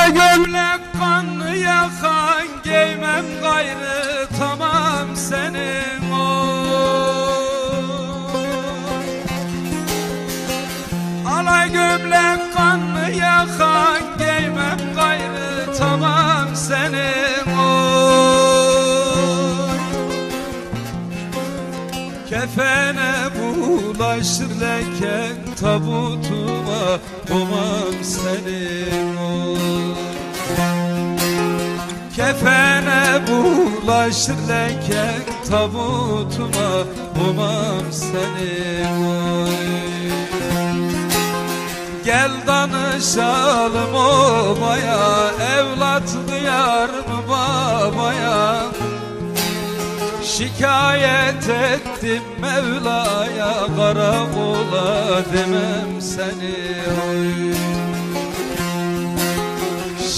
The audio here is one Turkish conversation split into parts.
Ala gömlek kanlı yakan, giymem gayrı tamam senin Ala gömlek kanlı yakan, giymem gayrı tamam senin Kefene bulaşır leken, tabutuma koymam senin Kefene bulaşır leken, tabutuma koymam senin Gel danışalım obaya, evlat duyar mı babaya Şikayet ettim Mevla'ya, karakola demem seni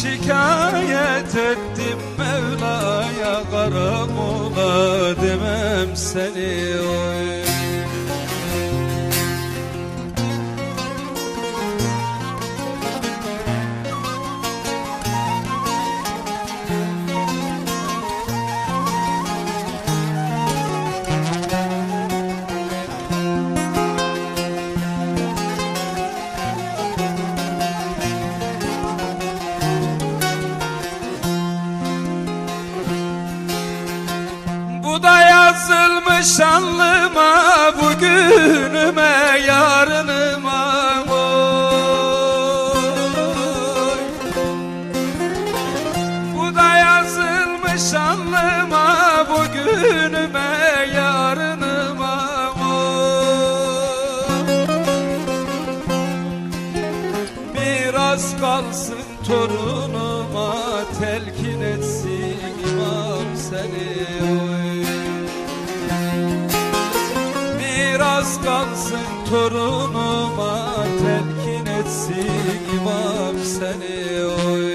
Şikayet ettim Mevla'ya, karakola demem seni Bu da yazılmış alnıma, bugünüme yarınıma oy. Bu da yazılmış alnıma, bugünüme yarınıma oy. Biraz kalsın torunuma, telkin etsin imam seni oy. Biraz kalsın torunuma, telkin etsin imam seni oy.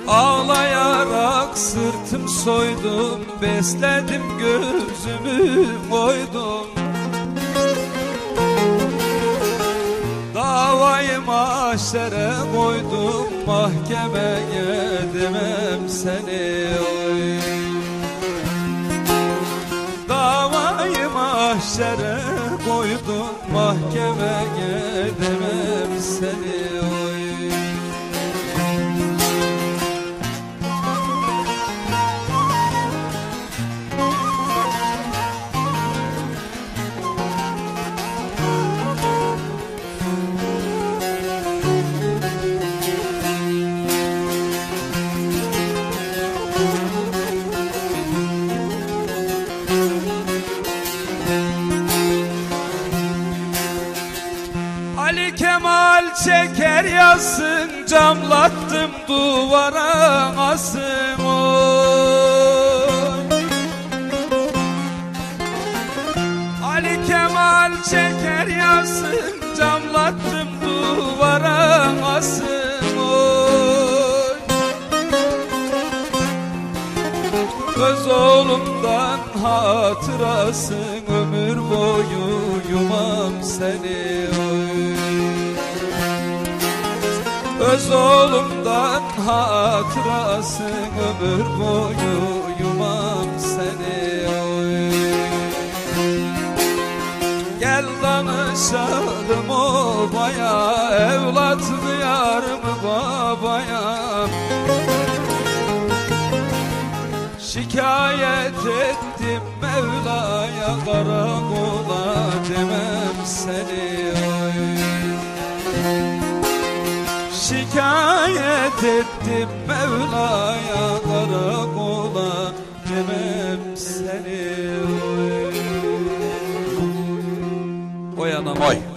Ağlayarak sırtım soydum, besledim gözümü koydum Davayı mahşere koydum, mahkemeye demem seni oy. Davayı mahşere koydum, mahkemeye demem seni oy. Ali Kemal çeker yazsın, camlattım duvara asım oy. Ali Kemal çeker yazsın, camlattım duvara asım oy. Öz oğlumdan hatırasın, ömür boyu yumam seni oy. Öz oğlumdan hatırasın, ömür boyu yumam seni oy. Gel danışalım obaya, evlat duyar mı babaya Şikayet ettim Mevla'ya, karakola demem seni oy. Şikayet ettim Mevla'ya, karakola demem seni oy. Oy anam oy.